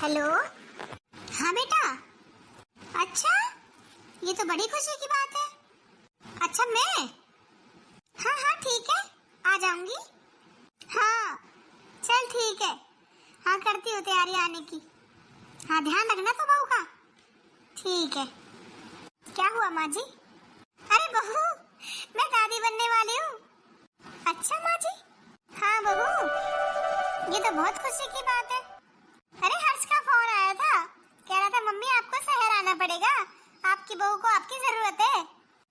Hello. हाँ बेटा। अच्छा, ये तो बड़ी खुशी की बात है। अच्छा मैं, हाँ हाँ ठीक है, आ जाऊंगी। हाँ चल ठीक है, हाँ करती हूँ तैयारी आने की। हाँ ध्यान रखना तो बहू का। ठीक है। क्या हुआ माँ जी? अरे बहू, मैं दादी बनने वाली हूँ। अच्छा माँ जी? हाँ बहू, ये तो बहुत खुशी की बात है। अरे हर्ष का फोन आया था, कह रहा था मम्मी आपको शहर आना पड़ेगा, आपकी बहू को आपकी जरूरत है।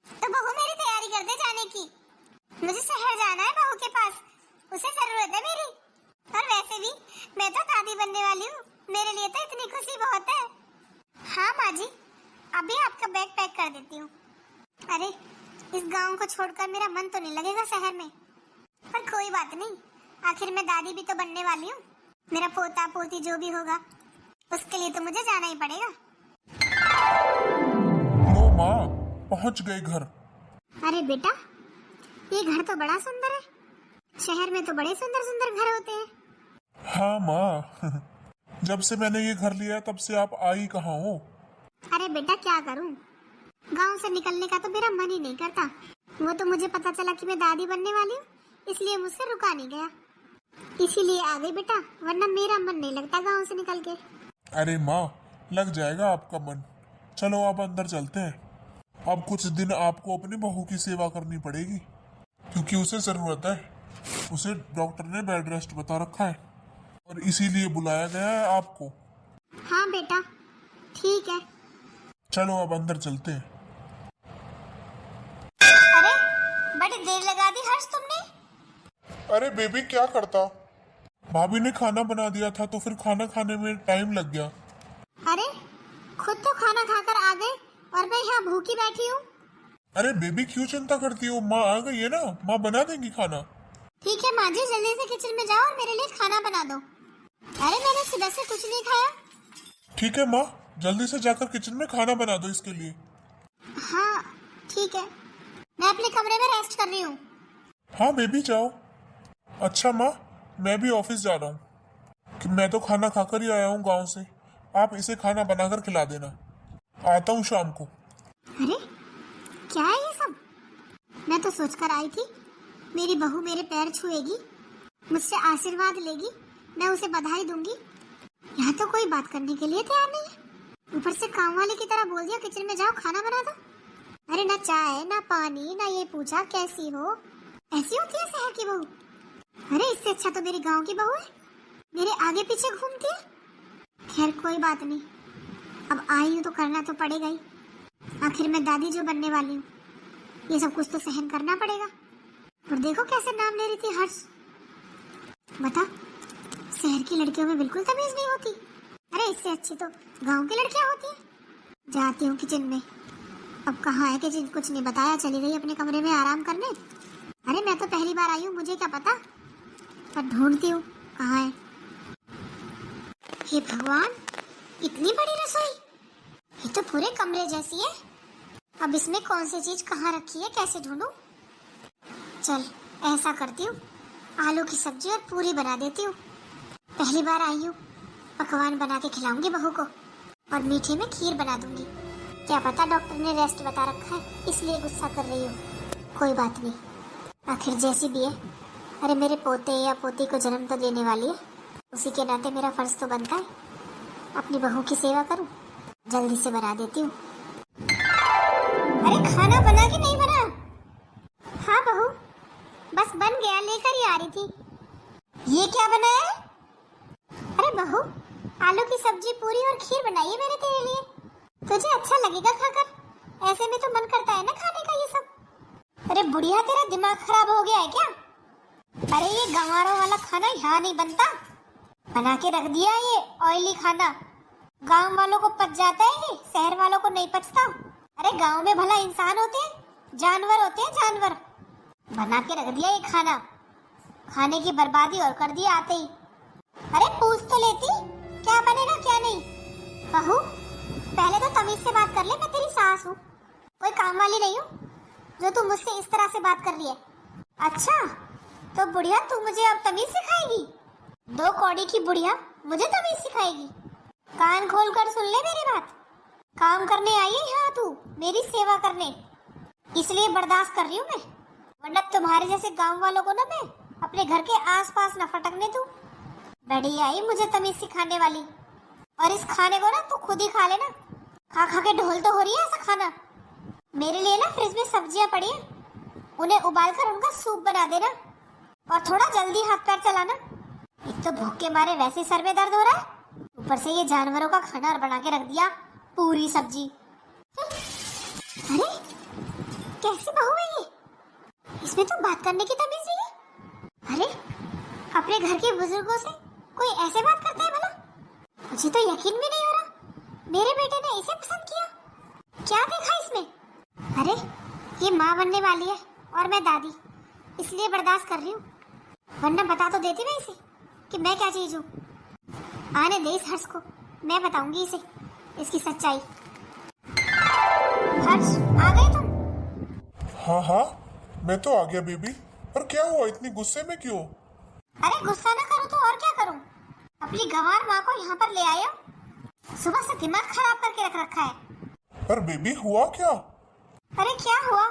तो बहू मेरी तैयारी कर दे जाने की, मुझे शहर जाना है बहू के पास, उसे जरूरत है मेरी। और वैसे भी मैं तो दादी बनने वाली हूँ, मेरे लिए तो इतनी खुशी बहुत है। हाँ माँ जी, अभी आपका बैग पैक कर देती हूँ। अरे इस गांव को छोड़कर मेरा मन तो नहीं लगेगा शहर में, पर कोई बात नहीं, आखिर मैं दादी भी तो बनने वाली हूँ। मेरा पोता पोती जो भी होगा उसके लिए तो मुझे जाना ही पड़ेगा। लो माँ, पहुँच गए घर। अरे बेटा, ये घर तो बड़ा सुंदर है, शहर में तो बड़े सुंदर सुंदर घर होते हैं। हाँ माँ जब से मैंने ये घर लिया तब से आप आई कहाँ हो? अरे बेटा क्या करूं, गांव से निकलने का तो मेरा मन ही नहीं करता। वो तो मुझे पता चला कि मैं दादी बनने वाली हूँ, इसलिए मुझसे रुका नहीं गया, इसीलिए आ गई बेटा, वरना मेरा मन नहीं लगता गांव से निकल के। अरे माँ, लग जाएगा आपका मन। चलो आप अंदर चलते हैं। अब कुछ दिन आपको अपनी बहू की सेवा करनी पड़ेगी, क्योंकि उसे जरूरत है। उसे डॉक्टर ने बेड रेस्ट बता रखा है और इसीलिए बुलाया गया है आपको। हाँ बेटा ठीक है। चलो अब अंदर चलते हैं। अरे बड़ी देर लगा दी हर्ष तुमने। अरे बेबी क्या करता, भाभी ने खाना बना दिया था तो फिर खाना खाने में टाइम लग गया। अरे खुद तो खाना खाकर आ गए और मैं यहाँ भूखी बैठी हूँ। अरे बेबी क्यों चिंता करती हो, माँ आ गई है ना, माँ बना देंगी खाना। ठीक है माँ जी, जल्दी से किचन में जाओ और मेरे लिए खाना बना दो। अरे मैंने सुबह से कुछ नहीं खाया। ठीक है माँ, जल्दी से जाकर किचन में खाना बना दो इसके लिए। हाँ ठीक है, मैं अपने कमरे में रेस्ट कर रही हूँ। हाँ बेबी जाओ। अच्छा माँ, मैं भी ऑफिस जा रहा हूँ कि मैं तो खाना खाकर ही आया हूँ गांव से। आप इसे खाना बनाकर खिला देना, आता हूँ शाम को। अरे क्या है ये सब? मैं तो सोचकर आई थी मेरी बहू मेरे पैर छुएगी, मुझसे आशीर्वाद लेगी, मैं उसे बधाई दूंगी। यहाँ तो कोई बात करने के लिए तैयार नहीं है, ऊपर से काम वाले की तरह बोल दिया किचन में जाओ खाना बना दो। अरे ना चाय ना पानी, ना ये पूछा कैसी हो। ऐसी होती है शहर की बहू? अरे इससे अच्छा तो मेरी गांव की बहू है, मेरे आगे पीछे घूमती है। खैर कोई बात नहीं, अब आई हूँ तो करना तो पड़ेगा ही, आखिर मैं दादी जो बनने वाली हूँ, ये सब कुछ तो सहन करना पड़ेगा। और देखो कैसे नाम ले रही थी हर्ष। बता, शहर की लड़कियों में बिल्कुल तमीज नहीं होती। अरे इससे अच्छी तो गांव की लड़कियां होती हैं। जाती हूँ किचन में, अब कहाँ है किचन, कुछ नहीं बताया, चली गई अपने कमरे में आराम करने। अरे मैं तो पहली बार आई हूँ, मुझे क्या पता, पर ढूंढती हूँ कहाँ है। हे भगवान, इतनी बड़ी रसोई, ये तो पूरे कमरे जैसी है। अब इसमें कौन सी चीज कहाँ रखी है, कैसे ढूंढूं? चल ऐसा करती हूँ, आलू की सब्जी और पूरी बना देती हूँ। पहली बार आई हूँ, पकवान बना के खिलाऊंगी बहू को, और मीठे में खीर बना दूंगी। क्या पता डॉक्टर ने रेस्ट बता रखा है इसलिए गुस्सा कर रही हूँ। कोई बात नहीं, आखिर जैसी भी है, अरे मेरे पोते या पोती को जन्म तो देने वाली है, उसी के नाते मेरा फर्ज तो बनता है अपनी बहू की सेवा करूँ। जल्दी से बना देती हूँ। अरे खाना बना कि नहीं बना? हाँ बहू, बस बन गया, लेकर ही आ रही थी। ये क्या बनाया है? अरे बहू, आलू की सब्जी पूरी और खीर बनाई है मैंने तेरे लिए, तुझे अच्छा लगेगा खाकर, ऐसे में तो मन करता है ना खाने का ये सब। अरे बुढ़िया, तेरा दिमाग खराब हो गया है क्या? अरे ये गंवारों वाला खाना यहाँ नहीं बनता, बना के रख दिया ये ऑयली खाना। गांव वालों को पच जाता है ये, शहर वालों को नहीं पचता। अरे गांव में भला इंसान होते हैं, जानवर होते हैं, जानवर। बना के रख दिया ये खाना, खाने की बर्बादी और कर दी आते ही। अरे पूछ तो लेती क्या बनेगा क्या नहीं। बहू पहले तो तमीज से बात कर ले, मैं तेरी सास हूँ, कोई काम वाली नहीं हूँ जो तू मुझसे इस तरह से बात कर रही है। अच्छा तो बुढ़िया तू मुझे अब तमीज सिखाएगी? 2 कौड़ी की बुढ़िया मुझे तमीज सिखाएगी? खोलकर सुन ले मेरी बात। काम करने आई है यहाँ तू, मेरी सेवा करने, इसलिए बर्दाश्त कर रही हूँ मैं, वरना तुम्हारे जैसे गांव वालों को ना मैं अपने घर के आसपास न फटकने दूं। बड़ी आई मुझे तमीज सिखाने वाली। और इस खाने को ना तू खुद ही खा लेना, खा खा के ढोल तो हो रही है ऐसा खाना। मेरे लिए ना फ्रिज में सब्जियां पड़ी हैं, उन्हें उबाल कर उनका सूप बना देना और थोड़ा जल्दी हाथ पैर चलाना। एक तो भूख के मारे वैसे सर में दर्द हो रहा है, ऊपर से ये जानवरों का खाना और बना के रख दिया पूरी सब्जी। अरे कैसी बहू है ये, इसमें तो बात करने की तमीज नहीं है। अरे अपने घर के बुजुर्गों से कोई ऐसे बात करता है भला? मुझे तो यकीन भी नहीं हो रहा मेरे बेटे ने इसे पसंद किया। क्या देखा इसमें? अरे ये माँ बनने वाली है और मैं दादी, इसलिए बर्दाश्त कर रही हूँ, वरना बता तो देती मैं इसे कि मैं क्या चीज हूँ। आने दे इस हर्ष को, मैं बताऊंगी इसे इसकी सच्चाई। हर्ष आ गए तुम? हाँ हाँ मैं तो आ गया बेबी, पर क्या हुआ, इतनी गुस्से में क्यों? अरे गुस्सा ना करूँ तो और क्या करूँ, अपनी गंवार माँ को यहाँ पर ले आए हो, सुबह से दिमाग खराब करके रख रखा है। पर बेबी हुआ क्या? अरे क्या हुआ,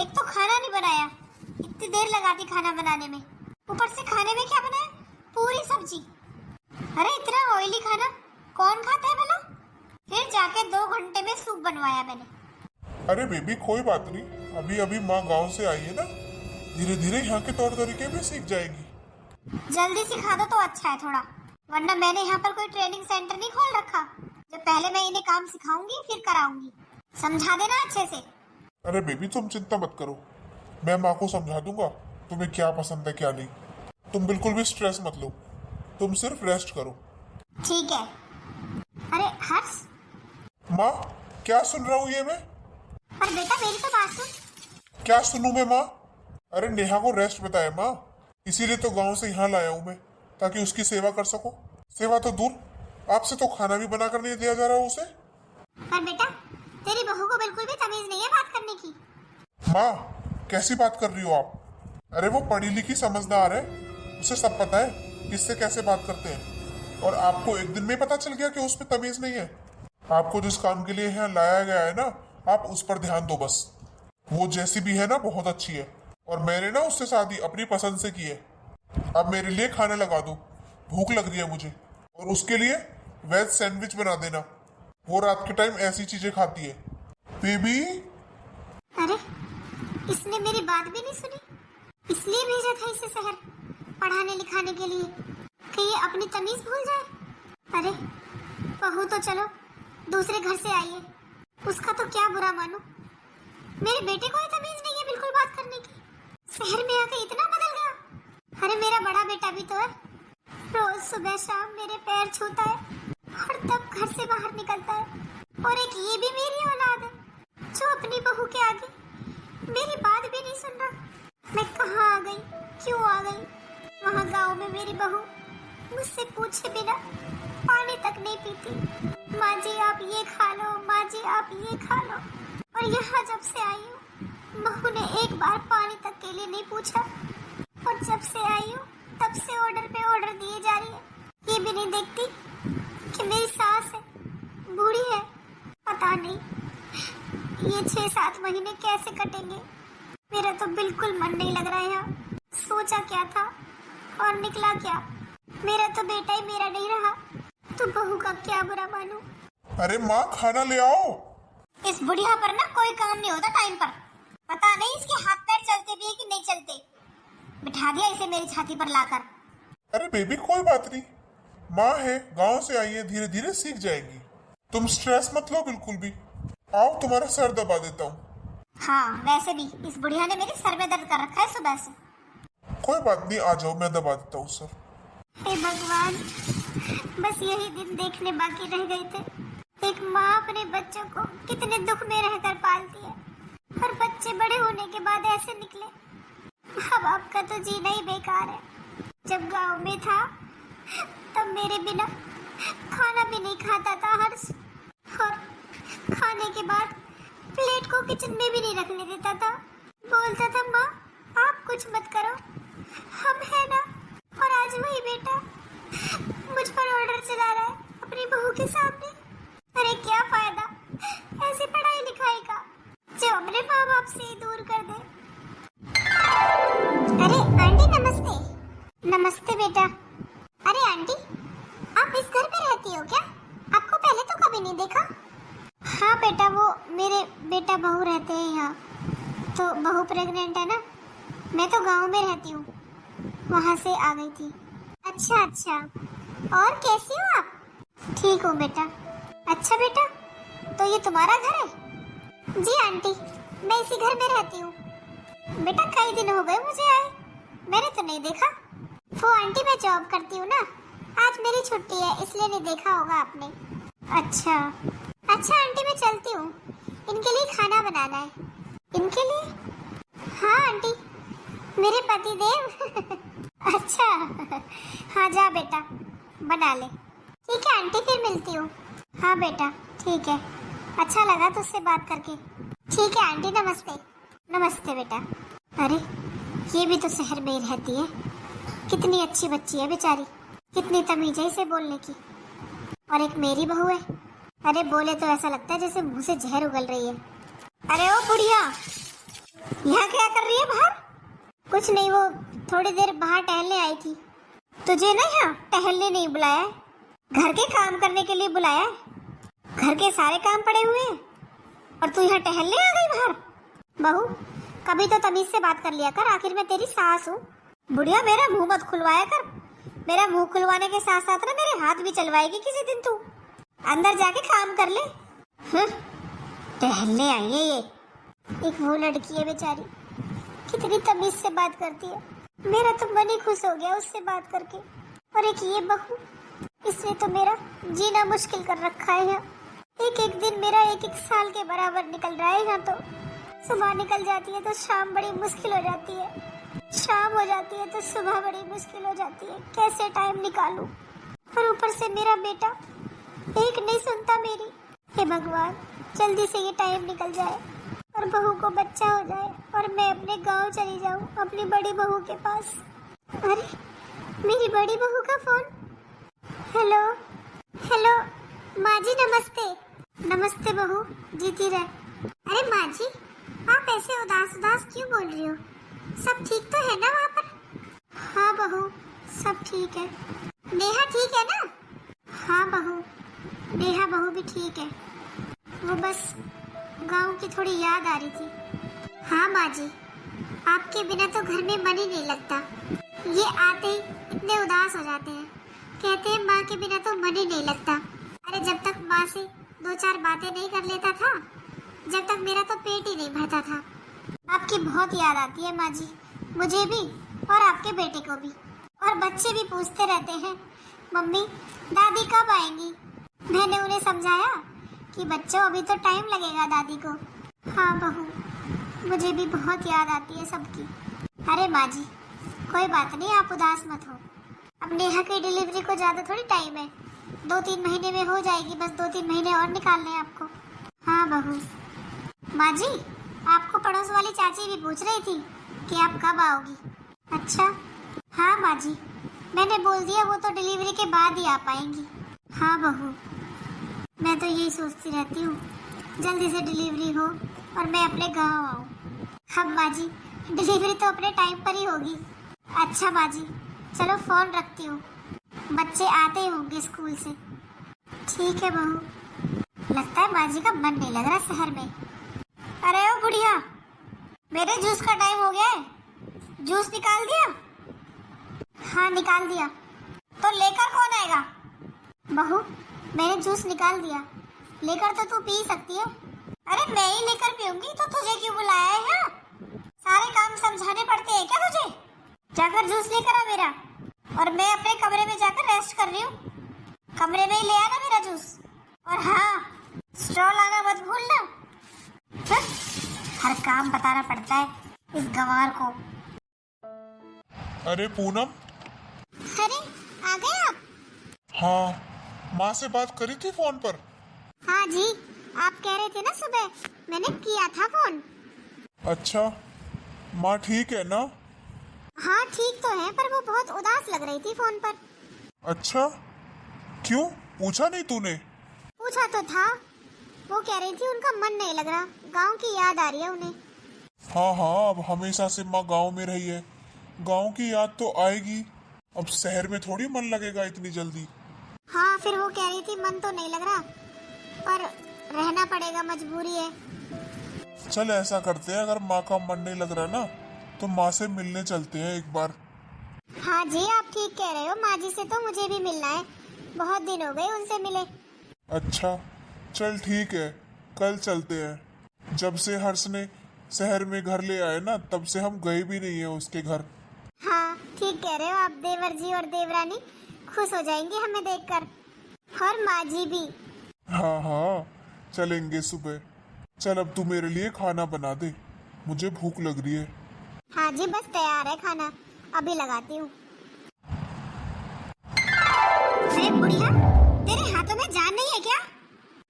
एक तो खाना नहीं बनाया, इतनी देर लगाती खाना बनाने में, ऊपर से खाने में क्या बनाया, पूरी सब्जी। अरे इतना ऑयली खाना कौन खाता है भला? फिर जाके 2 घंटे में सूप बनवाया मैंने। अरे बेबी कोई बात नहीं, अभी अभी माँ गांव से आई है ना, धीरे धीरे यहाँ के तौर तरीके भी सीख जाएगी। जल्दी सिखा दो तो अच्छा है थोड़ा, वरना मैंने यहाँ पर कोई ट्रेनिंग सेंटर नहीं खोल रखा जो पहले मैं इन्हें काम सिखाऊंगी फिर कराऊंगी। समझा देना अच्छे से। अरे बेबी तुम चिंता मत करो, मैं माँ को समझा दूंगा तुम्हें क्या पसंद है क्या नहीं। तुम बिल्कुल भी स्ट्रेस मत लो, तुम सिर्फ रेस्ट करो। ठीक है। अरे हर्ष। माँ क्या सुन रहा हूँ ये मैं? पर बेटा मेरी तो बात सुन। क्या सुनूं मैं माँ? अरे नेहा को रेस्ट बताया माँ, इसीलिए तो गांव से यहाँ लाया हूँ मैं, ताकि उसकी सेवा कर सको। सेवा तो दूर, आपसे तो खाना भी बना कर नहीं दिया जा रहा उसे। पर बेटा तेरी बहू को बिल्कुल भी तमीज नहीं है बात करने की। माँ कैसी बात कर रही हो आप? अरे वो पढ़ी लिखी समझदार है, उसे सब पता है किससे कैसे बात करते हैं, और आपको एक दिन में पता चल गया कि उसमें तमीज नहीं है। आपको जिस काम के लिए यहाँ लाया गया है ना, आप उस पर ध्यान दो बस। वो जैसी भी है ना बहुत अच्छी है, और मैंने ना उससे शादी अपनी पसंद से की है। अब मेरे लिए खाना लगा दो, भूख लग रही है मुझे, और उसके लिए वेज सैंडविच बना देना, वो रात के टाइम ऐसी चीजें खाती है। बेबी। अरे इसने मेरी बात भी नहीं सुनी, इसलिए भेजा था इसे शहर पढ़ाने लिखाने के लिए, कि ये अपनी तमीज भूल जाए। अरे बहू तो चलो दूसरे घर से आई है, उसका तो क्या बुरा मानो, मेरे बेटे को ही तमीज नहीं है बिल्कुल बात करने की, शहर में आके इतना बदल गया। अरे मेरा बड़ा बेटा भी तो है, रोज सुबह शाम मेरे पैर छूता है और तब घर से बाहर निकलता है। और एक ये भी मेरी औलाद है जो अपनी बहू के आगे मेरी बात भी नहीं सुन रहा। मैं कहाँ आ गई, क्यों आ गई? वहाँ गांव में मेरी बहू मुझसे पूछे बिना पानी तक नहीं पीती। माँ जी आप ये खा लो, माँ जी आप ये खा लो। और यहाँ जब से आई हूँ बहू ने एक बार पानी तक के लिए नहीं पूछा, और जब से आई हूँ तब से ऑर्डर पे ऑर्डर दिए जा रही है। ये भी नहीं देखती कि मेरी सास है, बूढ़ी है, पता नहीं ये 6-7 महीने कैसे कटेंगे। मेरा तो बिल्कुल मन नहीं लग रहा है यहाँ। सोचा क्या था और निकला क्या, मेरा तो बेटा ही मेरा नहीं रहा, तो बहू का क्या बुरा मानूं। अरे माँ खाना ले आओ। इस बुढ़िया पर ना कोई काम नहीं होता टाइम पर, पता नहीं इसके हाथ पैर चलते भी है कि नहीं चलते। बिठा दिया इसे मेरी छाती पर लाकर। अरे बेबी कोई बात नहीं, माँ है, गांव से आई है, धीरे धीरे सीख जाएगी। तुम स्ट्रेस मत लो बिल्कुल भी। आओ तुम्हारा सर दबा देता हूँ। हाँ वैसे भी इस बुढ़िया ने मेरे सर में दर्द कर रखा है सुबह से। कोई बात नहीं, आ जाओ मैं दबा देता हूँ सर। हे भगवान, बस यही दिन देखने बाकी रह गए थे। एक माँ अपने बच्चों को कितने दुख में रहकर पालती है, और बच्चे बड़े होने के बाद ऐसे निकले। माँ बाप का तो जीना ही बेकार है। जब गांव में था तब मेरे बिना खाना भी नहीं खाता था हर्ष, और खाने के बाद प्लेट को किचन में भी नहीं रखने देता था। बोलता था माँ आप कुछ मत करो, हम है ना। और आज वही बेटा मुझ पर ऑर्डर चला रहा है अपनी बहू के सामने। अरे क्या फायदा ऐसे पढ़ाई लिखाई का जो अपने माँ बाप से ही दूर कर दे। अरे आंटी नमस्ते। नमस्ते बेटा। अरे आंटी आप इस घर में रहती हो क्या? आपको पहले तो कभी नहीं देखा। हाँ बेटा, वो मेरे बेटा बहू रहते हैं यहाँ, तो बहू प्रेग्नेंट है ना, मैं तो गांव में रहती हूँ, वहाँ से आ गई थी। अच्छा अच्छा, और कैसी हो आप? ठीक हूँ बेटा। अच्छा बेटा, तो ये तुम्हारा घर है? जी आंटी, मैं इसी घर में रहती हूँ। बेटा कई दिन हो गए मुझे आए, मैंने तो नहीं देखा। वो आंटी मैं जॉब करती हूँ ना, आज मेरी छुट्टी है इसलिए नहीं देखा होगा आपने। अच्छा अच्छा आंटी मैं चलती हूँ, इनके लिए खाना बनाना है। इनके लिए? हाँ आंटी, मेरे पति देव। अच्छा हाँ जा बेटा बना ले। ठीक है आंटी, फिर मिलती हूँ। हाँ बेटा ठीक है, अच्छा लगा तुझसे बात करके। ठीक है आंटी, नमस्ते। नमस्ते बेटा। अरे ये भी तो शहर में ही रहती है, कितनी अच्छी बच्ची है बेचारी, कितनी तमीज है इसे बोलने की। और एक मेरी बहू है, अरे बोले तो ऐसा लगता है जैसे मुंह से जहर उगल रही है। अरे ओ बुढ़िया, यहाँ क्या कर रही है बाहर? कुछ नहीं, वो थोड़ी देर बाहर टहलने आई थी। तुझे ना यहाँ टहलने नहीं बुलाया है, घर के काम करने के लिए बुलाया है। घर के सारे काम पड़े हुए हैं और तू यहाँ टहलने आ गई बाहर। बहू कभी तो तमीज से बात कर लिया कर, आखिर मैं तेरी सास हूँ। बुढ़िया मेरा मुंह मत खुलवाया कर, मेरा मुंह खुलवाने के साथ साथ ना मेरे हाथ भी चलवाएगी किसी दिन तू। अंदर जाके काम कर ले। टहलने आई है ये, एक वो लड़की है बेचारी, कितनी तमीज से बात करती है, मेरा तो मन ही खुश हो गया उससे बात करके। और एक ये बहू, इसने तो मेरा जीना मुश्किल कर रखा है यहाँ। एक एक दिन मेरा एक एक साल के बराबर निकल रहा है यहाँ। तो सुबह निकल जाती है तो शाम बड़ी मुश्किल हो जाती है, शाम हो जाती है तो सुबह बड़ी मुश्किल हो जाती है, कैसे टाइम निकालूं। और ऊपर से मेरा बेटा एक नहीं सुनता मेरी। हे भगवान, जल्दी से ये टाइम निकल जाए और बहू को बच्चा हो जाए और मैं अपने गांव चली जाऊं, अपनी बड़ी बहू के पास। अरे मेरी बड़ी बहू का फोन। हेलो हेलो माँ जी, नमस्ते। नमस्ते बहू, जीती रहे। अरे माँ जी, आप ऐसे उदास उदास क्यों बोल रही हो? सब ठीक तो है ना वहाँ पर? हाँ बहू सब ठीक है। नेहा ठीक है ना? हाँ बहू, नेहा बहू भी ठीक है, वो बस गांव की थोड़ी याद आ रही थी। हाँ माँ जी, आपके बिना तो घर में मन ही नहीं लगता, ये आते ही इतने उदास हो जाते हैं, कहते हैं माँ के बिना तो मन ही नहीं लगता। अरे जब तक माँ से दो चार बातें नहीं कर लेता था, जब तक मेरा तो पेट ही नहीं भरता था। आपकी बहुत याद आती है माँ जी, मुझे भी और आपके बेटे को भी। और बच्चे भी पूछते रहते हैं मम्मी दादी कब आएंगी। मैंने उन्हें समझाया कि बच्चों अभी तो टाइम लगेगा दादी को। हाँ बहू, मुझे भी बहुत याद आती है सबकी। अरे माँ जी कोई बात नहीं, आप उदास मत हो। अब नेहा की डिलीवरी को ज़्यादा थोड़ी टाइम है, 2-3 महीने में हो जाएगी, बस 2-3 महीने और निकालने हैं आपको। हाँ बहू। माँ जी आपको पड़ोस वाली चाची भी पूछ रही थी कि आप कब आओगी। अच्छा हाँ माँ जी, मैंने बोल दिया, वो तो डिलीवरी के बाद ही आ पाएंगी। हाँ बहू, मैं तो यही सोचती रहती हूँ जल्दी से डिलीवरी हो और मैं अपने गांव आऊँ। अब माँ जी डिलीवरी तो अपने टाइम पर ही होगी। अच्छा माँ जी चलो फ़ोन रखती हूँ, बच्चे आते ही होंगे स्कूल से। ठीक है बहू। लगता है माँ जी का मन नहीं लग रहा शहर में। अरे ओ बुढ़िया, मेरे जूस का टाइम हो गया है, जूस निकाल दिया? हाँ निकाल दिया। तो लेकर कौन आएगा? बहू मैंने जूस निकाल दिया, लेकर तो तू पी सकती है। अरे मैं ही लेकर पीऊंगी तो तुझे क्यों बुलाया है यहाँ? सारे काम समझाने पड़ते हैं क्या तुझे? जाकर जूस लेकर आ मेरा, और मैं अपने कमरे में जाकर रेस्ट कर रही हूँ। कमरे में ही ले आना मेरा जूस, और हाँ स्ट्रॉ लाना मत भूलना। हर काम बताना पड़ता है इस गंवार को। अरे पूनम। अरे आ गए आप? हाँ, माँ से बात करी थी फोन पर? हाँ जी, आप कह रहे थे ना सुबह, मैंने किया था फोन। अच्छा, माँ ठीक है ना? हाँ ठीक तो है, पर वो बहुत उदास लग रही थी फोन पर। अच्छा, क्यों पूछा नहीं तूने? पूछा तो था, वो कह रही थी उनका मन नहीं लग रहा, गांव की याद आ रही है उन्हें। हाँ हाँ, अब हमेशा से माँ गांव में रही है, गांव की याद तो आएगी। अब शहर में थोड़ी मन लगेगा इतनी जल्दी। हाँ, फिर वो कह रही थी मन तो नहीं लग रहा, पर रहना पड़ेगा, मजबूरी है। चल ऐसा करते हैं, अगर माँ का मन नहीं लग रहा ना तो माँ से मिलने चलते हैं एक बार। हाँ जी, आप ठीक कह रहे हो, माँ जी से तो मुझे भी मिलना है, बहुत दिन हो गए उनसे मिले। अच्छा चल ठीक है, कल चलते हैं। जब से हर्ष ने शहर में घर ले आए ना, तब से हम गए भी नहीं है उसके घर। हाँ ठीक कह रहे हो आप, देवर जी और देवरानी खुश हो जाएंगे हमें देखकर, और माँ जी भी। हाँ हाँ चलेंगे सुबह। चल अब तू मेरे लिए खाना बना दे, मुझे भूख लग रही है। हाँ जी, बस तैयार है खाना, अभी लगाती हूँ। अरे बुढ़िया, तेरे हाथों में जान नहीं है क्या?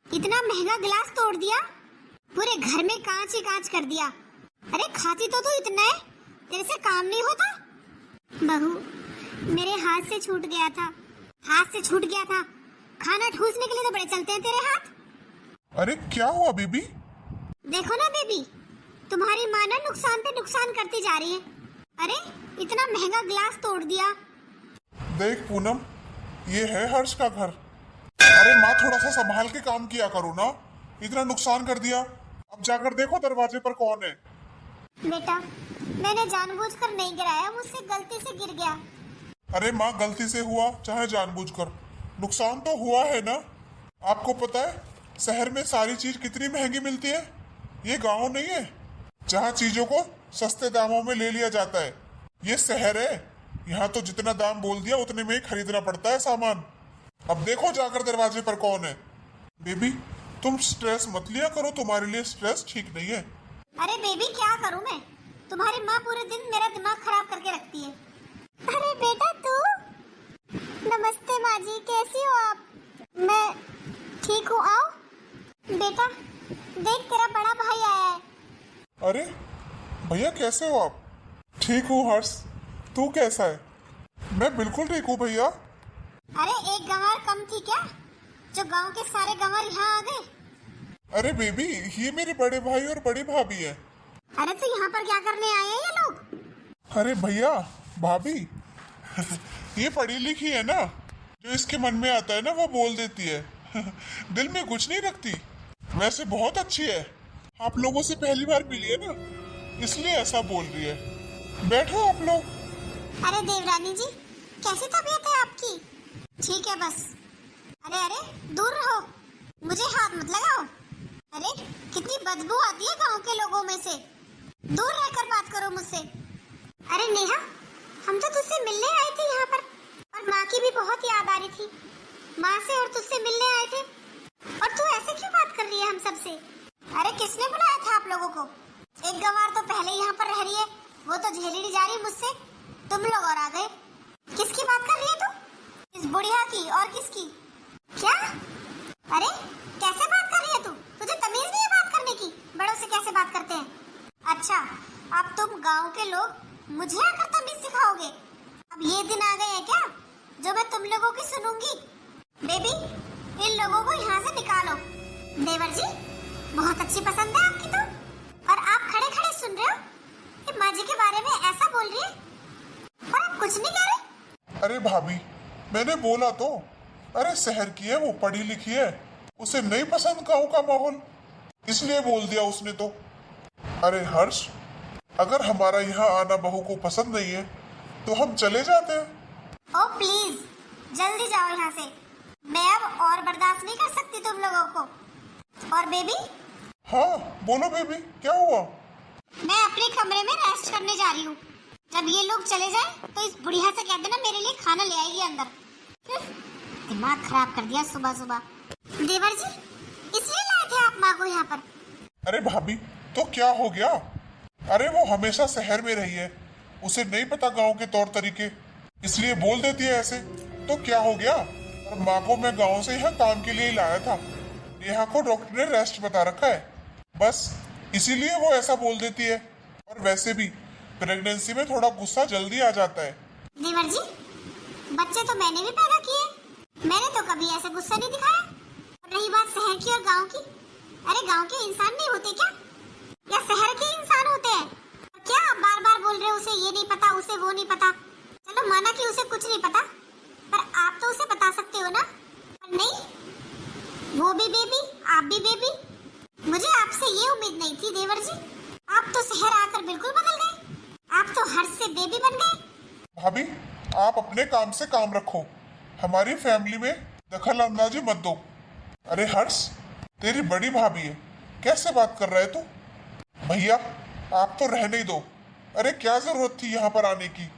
इतना महंगा गिलास तोड़ दिया, पूरे घर में कांच ही कांच कर दिया। अरे खाती तो तू इतना है, तेरे से काम नहीं होता? बहू, मेरे हाथ से छूट गया था, हाथ से छूट गया था। खाना ठूसने के लिए तो बड़े चलते हैं तेरे हाथ। अरे क्या हुआ बेबी? देखो ना बेबी, तुम्हारी माँ ना नुकसान पे नुकसान करती जा रही है। अरे इतना महंगा गिलास तोड़ दिया। देख पूनम, ये है हर्ष का घर। अरे माँ थोड़ा सा संभाल के काम किया करो ना, इतना नुकसान कर दिया। अब जाकर देखो दरवाजे पर कौन है। बेटा, मैंने जानबूझकर नहीं गिराया, मुझसे गलती से गिर गया। अरे माँ गलती से हुआ चाहे जानबूझकर, नुकसान तो हुआ है ना। आपको पता है शहर में सारी चीज कितनी महंगी मिलती है? ये गांव नहीं है जहाँ चीजों को सस्ते दामों में ले लिया जाता है। ये शहर है, यहाँ तो जितना दाम बोल दिया उतने में ही खरीदना पड़ता है सामान। अब देखो जाकर दरवाजे पर कौन है। बेबी तुम स्ट्रेस मत लिया करो, तुम्हारे लिए स्ट्रेस ठीक नहीं है। अरे बेबी क्या करूं मैं, तुम्हारी माँ पूरे दिन मेरा दिमाग खराब करके रखती है। अरे बेटा तू, नमस्ते माँ जी, कैसी हो आप? मैं ठीक हूँ, आओ। बेटा देख, तेरा बड़ा भाई आया है। अरे भैया कैसे हो आप? ठीक हूँ हर्ष, तू कैसा है? मैं बिल्कुल ठीक हूँ भैया। अरे एक गंवार कम थी क्या, जो गांव के सारे गंवार यहाँ आ गए? अरे बेबी ये मेरे बड़े भाई और बड़ी भाभी है। अरे तो यहाँ पर क्या करने आए हैं ये लोग? अरे भैया भाभी ये पढ़ी लिखी है ना, जो इसके मन में आता है ना वो बोल देती है दिल में कुछ नहीं रखती। वैसे बहुत अच्छी है, आप लोगों से पहली बार मिली है ना, इसलिए ऐसा बोल रही है। बैठो आप लोग। अरे देवरानी जी, कैसी तबीयत है आपकी? ठीक है बस। अरे अरे दूर रहो, मुझे हाथ मत लगाओ। अरे कितनी बदबू आती है गांव के लोगों में से, दूर रहकर बात करो मुझसे। अरे नेहा, हम तो तुझसे मिलने आए थे यहाँ पर, और माँ की भी बहुत याद आ रही थी। माँ से और तुझसे मिलने आए थे, और तू ऐसे क्यों बात कर रही है हम सबसे? अरे किसने बुलाया था आप लोगों को? एक गंवार तो पहले यहाँ पर रह रही है, वो तो झेली नहीं जा रही मुझसे, तुम लोग और आ गए। किसकी बात कर रही है तू? इस बुढ़िया की और किसकी? क्या? अरे कैसे बात कर रही है तू? तुझे तमीज नहीं है बात करने की? बड़ों से कैसे बात करते हैं? अच्छा, अब तुम गांव के लोग मुझे आकर तमीज सिखाओगे? अब ये दिन आ गए हैं क्या जो मैं तुम लोगों की सुनूंगी? बेबी इन लोगों को यहाँ से निकालो। देवर जी, बहुत अच्छी पसंद है आपकी तो, और आप खड़े खड़े सुन रहे हो कि माँ जी के बारे में ऐसा बोल रही है, और आप कुछ नहीं कह रहे? अरे भाभी मैंने बोला तो, अरे शहर की है वो, पढ़ी लिखी है, उसे नहीं पसंद गाँव का माहौल, इसलिए बोल दिया उसने तो। अरे हर्ष, अगर हमारा यहाँ आना बहू को पसंद नहीं है तो हम चले जाते हैं। ओ प्लीज जल्दी जाओ यहाँ से, मैं अब और बर्दाश्त नहीं कर सकती तुम लोगों को। और बेबी? हाँ बोलो बेबी, क्या हुआ? मैं अपने कमरे में रेस्ट करने जा रही हूँ, जब ये लोग चले जाएं तो इस बुढ़िया से कह देना मेरे लिए खाना ले आएगी अंदर। दिमाग खराब कर दिया सुबह सुबह। देवर जी, इसलिए लाए थे आप माँ को यहाँ पर? अरे भाभी तो क्या हो गया? अरे वो हमेशा शहर में रही है, उसे नहीं पता गांव के तौर तरीके, इसलिए बोल देती है ऐसे। तो क्या हो गया? और माँ को मैं गांव से यहाँ काम के लिए ही लाया था, यहाँ को डॉक्टर ने रेस्ट बता रखा है, बस इसीलिए वो ऐसा बोल देती है। और वैसे भी प्रेगनेंसी में थोड़ा गुस्सा जल्दी आ जाता है। देवर जी, बच्चे तो मैंने भी पैदा किए, मैंने तो कभी ऐसा गुस्सा नहीं दिखाया। और रही बात शहर की और गांव की, अरे गांव के इंसान नहीं होते क्या, या शहर के इंसान होते हैं? और क्या आप बार बार बोल रहे हो उसे ये नहीं पता, उसे वो नहीं पता। चलो माना कि उसे कुछ नहीं पता, पर आप तो उसे बता सकते हो ना। पर नहीं, वो भी बेबी, आप भी बेबी। मुझे आपसे ये उम्मीद नहीं थी देवर जी। आप तो शहर आकर बिल्कुल बदल गए, आप तो हर्ष से बेबी बन गए। भाभी, आप अपने काम से काम रखो, हमारी फैमिली में दखल अंदाजी मत दो। अरे हर्ष, तेरी बड़ी भाभी है, कैसे बात कर रहे तू? भैया, आप तो रहने ही दो। अरे क्या जरूरत थी यहाँ पर आने की?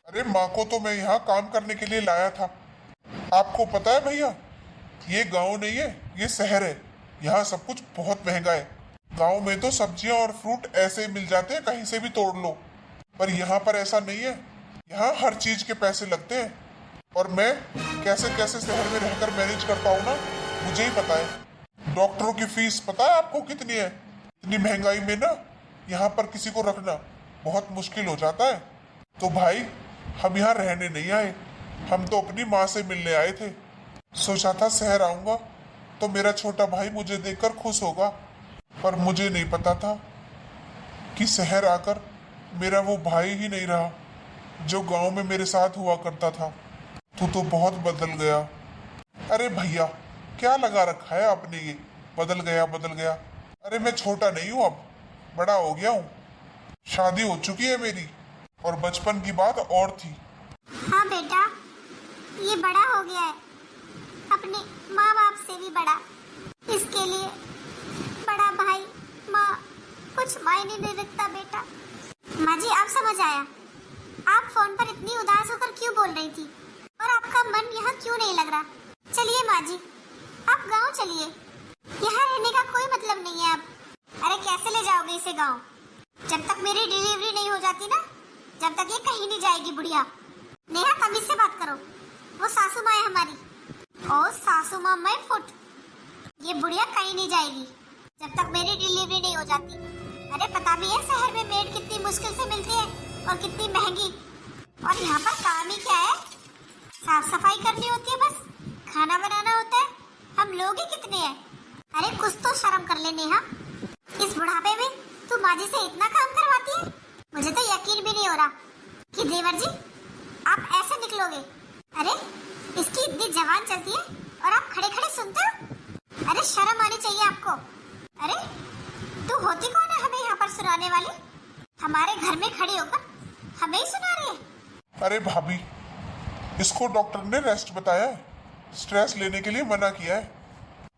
अरे माँ को तो मैं यहाँ काम करने के लिए लाया था। आपको पता है भैया, ये गांव नहीं है, ये शहर है। यहाँ सब कुछ बहुत महंगा है। गांव में तो सब्जियां और फ्रूट ऐसे मिल जाते हैं, कहीं से भी तोड़ लो। पर यहाँ पर ऐसा नहीं है, यहाँ हर चीज के पैसे लगते हैं। और मैं कैसे कैसे शहर में रहकर मैनेज करता हूँ ना, मुझे ही पता है। डॉक्टरों की फीस पता है आपको कितनी है? इतनी महंगाई में ना यहाँ पर किसी को रखना बहुत मुश्किल हो जाता है। तो भाई, हम यहाँ रहने नहीं आए, हम तो अपनी माँ से मिलने आए थे। सोचा था शहर आऊंगा तो मेरा छोटा भाई मुझे देखकर खुश होगा, पर मुझे नहीं पता था कि शहर आकर मेरा वो भाई ही नहीं रहा जो गांव में मेरे साथ हुआ करता था। तू तो बहुत बदल गया। अरे भैया, क्या लगा रखा है आपने ये बदल गया बदल गया? अरे मैं छोटा नहीं हूँ, अब बड़ा हो गया हूँ। शादी हो चुकी है मेरी, और बचपन की बात और थी। हाँ बेटा, ये बड़ा हो गया है, अपने माँ बाप से भी बड़ा। इसके लिए बड़ा भाई माँ कुछ मायने नहीं रखता बेटा। माँ जी, आप समझ आया। आप फोन पर इतनी उदास होकर क्यों बोल रही थी, और आपका मन यहाँ क्यों नहीं लग रहा? चलिए माँ जी, आप गांव चलिए, यहाँ रहने का कोई मतलब नहीं है अब। अरे कैसे ले जाओगे इसे गांव? जब तक मेरी डिलीवरी नहीं हो जाती ना, जब तक ये कहीं नहीं जाएगी बुढ़िया। नेहा, तमीज से बात करो, वो सासू माँ है हमारी। ओ सासू माँ मैं फुट, ये बुढ़िया कहीं नहीं जाएगी जब तक मेरी डिलीवरी नहीं हो जाती। अरे पता भी है शहर में मेड कितनी मुश्किल से मिलती है और कितनी महंगी। और यहाँ पर काम ही क्या है, साफ सफाई करनी होती है, बस खाना बनाना होता है। हम लोग ही कितने हैं? अरे कुछ तो शर्म कर ले नेहा, इस बुढ़ापे में तू माँ जी से इतना काम करवाती है। मुझे तो यकीन भी नहीं हो रहा कि देवर जी आप ऐसे निकलोगे। अरे इसकी इतनी जवान चलती है और आप खड़े खड़े सुनते हो? अरे शर्म आनी चाहिए आपको। अरे तू होती कौन है हमें यहाँ पर सुनाने वाली? हमारे घर में खड़ी होकर हमें ही सुना रही है। अरे भाभी, इसको डॉक्टर ने रेस्ट बताया है, स्ट्रेस लेने के लिए मना किया है।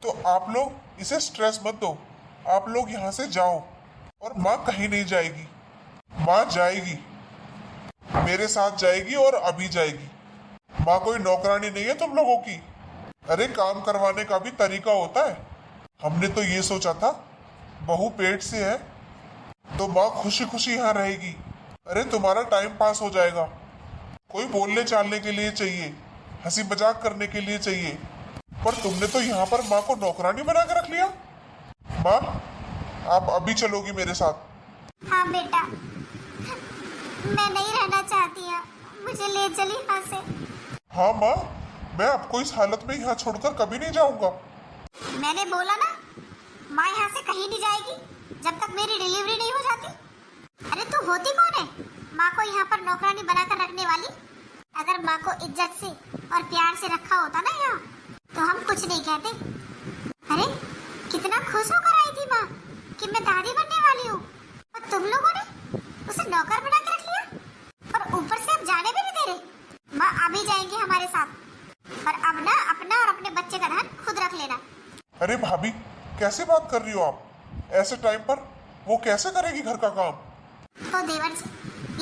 तो आप लोग इसे स्ट्रेस मत दो, आप लोग यहाँ से जाओ। और माँ कहीं नहीं जाएगी, माँ जाएगी, मेरे साथ जाएगी और अभी जाएगी। माँ कोई नौकरानी नहीं है तुम लोगों की। अरे काम करवाने का भी तरीका होता है। हमने तो ये सोचा था बहू पेट से है तो माँ खुशी खुशी यहाँ रहेगी। अरे तुम्हारा टाइम पास हो जाएगा, कोई बोलने चालने के लिए चाहिए, हंसी मजाक करने के लिए चाहिए। पर तुमने तो यहाँ पर माँ को नौकरानी बना के रख लिया। माँ, आप अभी चलोगी मेरे साथ? हाँ बेटा, मैं नहीं रहना चाहती है, मुझे ले चली यहाँ से। हाँ माँ, मैं आपको इस हालत में यहाँ छोड़कर कभी नहीं जाऊंगा। मैंने बोला ना, माँ यहाँ से कहीं नहीं जाएगी जब तक मेरी डिलीवरी नहीं हो जाती। अरे तू होती कौन है माँ को यहाँ पर नौकरानी बनाकर रखने वाली? अगर माँ को इज्जत से और प्यार से रखा होता ना यहाँ, तो हम कुछ नहीं कहते। अरे कितना खुश होकर आई थी माँ कि मैं दादी बनने वाली हूँ, और तुम लोगों ने उसे नौकर बना के रख लिया, और ऊपर से अब जाने भी नहीं दे रहे। माँ अभी जाएंगे हमारे साथ, पर अब ना अपना और अपने बच्चे का ध्यान खुद रख लेना। अरे भाभी, कैसे बात कर रही हो आप? ऐसे टाइम पर वो कैसे करेगी घर का काम? तो देवर जी,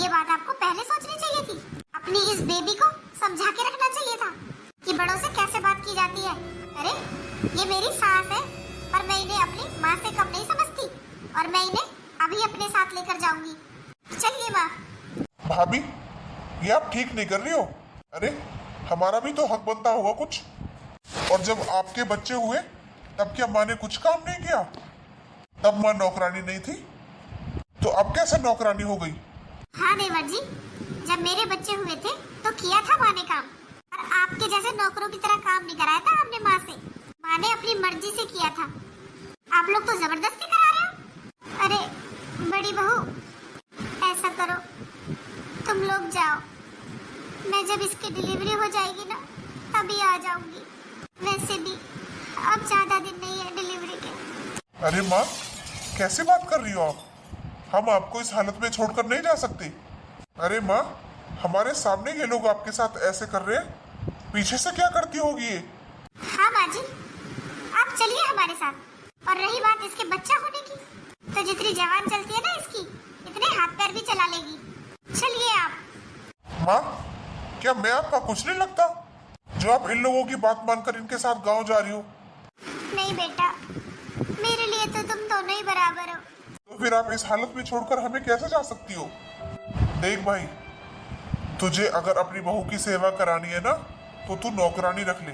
ये बात आपको पहले सोचनी चाहिए थी। अपनी इस बेबी को समझा के रखना चाहिए था कि बड़ों से कैसे बात की जाती है। अरे ये मेरी सास है, पर मैं इन्हें अपनी माँ से कम नहीं समझती, और मैं इन्हें अभी अपने साथ लेकर जाऊंगी। चलिए माँ। भाभी, ये आप ठीक नहीं कर रही हो। अरे हमारा भी तो हक बनता होगा कुछ। और जब आपके बच्चे हुए तब क्या माँ ने कुछ काम नहीं किया? तब माँ नौकरानी नहीं थी, तो अब कैसे नौकरानी हो गई? हाँ देवर जी, जब मेरे बच्चे हुए थे तो किया था माँ ने काम, और आपके जैसे नौकरों की तरह काम नहीं कराया था हमने माँ से। माँ ने अपनी मर्जी से किया था, आप लोग तो जबरदस्ती करा रहे हो। अरे बड़ी बहू, ऐसा करो, तुम लोग जाओ, मैं जब इसकी डिलीवरी हो जाएगी ना तभी आ जाऊंगी। वैसे भी अब ज्यादा दिन नहीं है डिलीवरी के। अरे माँ, कैसे बात कर रही हो आप? हम आपको इस हालत में छोड़कर नहीं जा सकते। अरे माँ, हमारे सामने ये लोग आपके साथ ऐसे कर रहे हैं, पीछे से क्या करती होगी ये? हाँ माँ जी, आप चलिए हमारे साथ। और रही बात इसके बच्चा होने की, तो जितनी जवान चलती है ना इसकी, इतने हाथ पैर भी चला लेगी। चलिए आप। माँ, क्या मैं आपका कुछ नहीं लगता जो आप इन लोगों की बात मानकर इनके साथ गांव जा रही हो? नहीं बेटा, मेरे लिए तो तुम दोनों ही बराबर हो। तो फिर आप इस हालत में छोड़कर हमें कैसे जा सकती हो? देख भाई, तुझे अगर अपनी बहू की सेवा करानी है ना तो तू नौकरानी रख ले,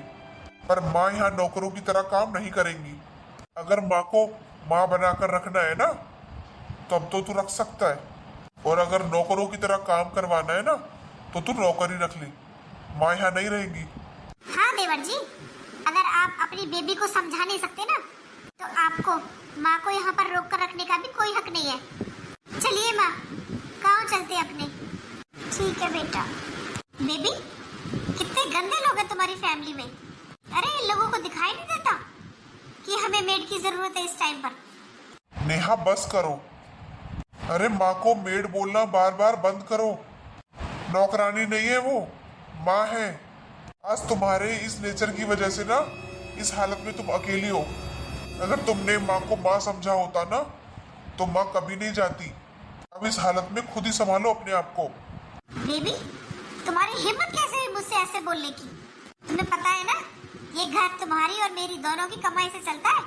पर माँ यहाँ नौकरों की तरह काम नहीं करेंगी। अगर माँ को माँ बनाकर रखना है ना तब तो तू रख सकता है, और अगर नौकरों की तरह काम करवाना है ना तो तू नौकरी रख ले, माँ यहाँ नहीं रहेंगी। हाँ देवर जी, अगर आप अपनी बेबी को समझा नहीं सकते ना तो आपको माँ को यहाँ पर रोक कर रखने का भी कोई हक नहीं है। चलिए माँ, गाँव चलते अपने। ठीक है बेटा। बेबी, कितने गंदे लोग हैं तुम्हारी फैमिली में। अरे इन लोगों को दिखाई नहीं देता कि हमें मेड की जरूरत है इस टाइम पर। नेहा बस करो। अरे माँ को मेड बोलना बार बार बंद करो। नौकरानी नहीं है वो, माँ है। आज तुम्हारे इस नेचर की वजह से ना इस हालत में तुम अकेली हो। अगर तुमने माँ को माँ समझा होता ना तो माँ कभी नहीं जाती। अब इस हालत में खुद ही संभालो अपने आप को। बेबी, तुम्हारी हिम्मत कैसे है मुझसे ऐसे बोलने की? तुम्हें पता है ना ये घर तुम्हारी और मेरी दोनों की कमाई से चलता है।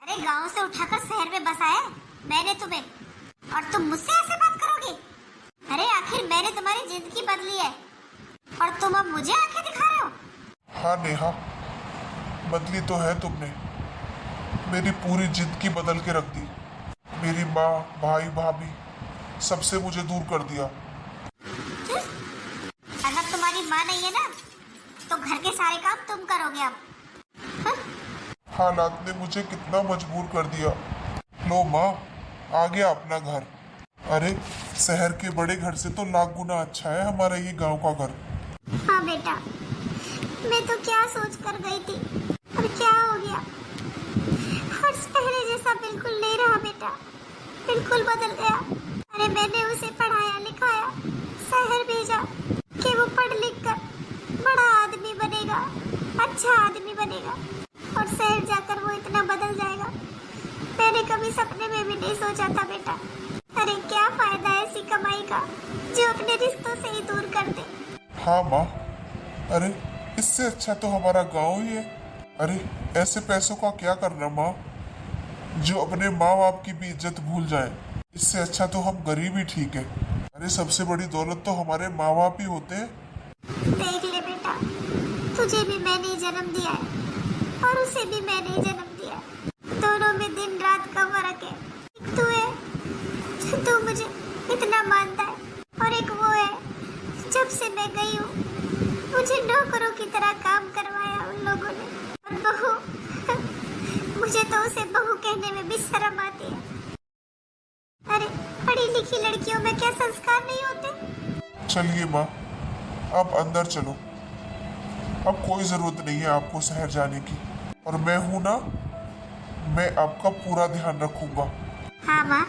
अरे गांव से उठाकर शहर में बसाया है मैंने तुम्हें, और तुम मुझसे ऐसे बात करोगे? अरे आखिर मैंने तुम्हारी जिंदगी बदली है और तुम अब मुझे आंखें दिखा रहे हो। हाँ नेहा, बदली तो है तुमने, मेरी पूरी जिंदगी बदल के रख दी। मेरी माँ, भाई, भाभी सबसे मुझे दूर कर दिया। अगर तुम्हारी माँ नहीं है ना तो घर के सारे काम तुम करोगे अब। हाँ? हालात ने मुझे कितना मजबूर कर दिया। लो माँ, आ गया अपना घर। अरे शहर के बड़े घर से तो लाख गुना अच्छा है हमारा ये गांव का घर। हाँ बेटा, मैं तो क्या सोच कर गई थी और क्या हो गया। हर्ष पहले जैसा बिल्कुल नहीं रहा बेटा, बिल्कुल बदल गया। अरे मैंने उसे पढ़ाया लिखाया, शहर भेजा कि वो पढ़ लिख कर बड़ा आदमी बनेगा, अच्छा आदमी बनेगा, और शहर जाकर वो इतना बदल जाएगा मैंने कभी सपने में भी नहीं सोचा था बेटा। अरे क्या फायदा है ऐसी कमाई का जो अपने रिश्तों से ही दूर कर दे। हाँ माँ, अरे इससे अच्छा तो हमारा गांव ही है। अरे ऐसे पैसों का क्या करना माँ जो अपने माँ बाप की भी इज्जत भूल जाए। इससे अच्छा तो हम गरीब ही ठीक है। अरे सबसे बड़ी दौलत तो हमारे माँ बाप ही होते हैं। देख ले बेटा, तुझे भी मैंने ही जन्म दिया है और उसे भी मैंने ही जन्म दिया है। दोनों में दिन रात का फर्क है। एक तू है जो तू मुझे इतना मानता है, और एक वो है जब से मैं गई हूँ मुझे नौकरों की तरह काम करवाया उन लोगों ने। और बहू, मुझे तो उसे बहू कहने में भी शर्म आती है। अरे पढ़ी लिखी लड़कियों में क्या संस्कार नहीं होते? चलिए माँ, अब अंदर चलो। अब कोई जरूरत नहीं है आपको शहर जाने की, और मैं हूं ना, मैं आपका पूरा ध्यान रखूंगा। हाँ माँ,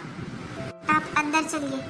आप अंदर चलिए।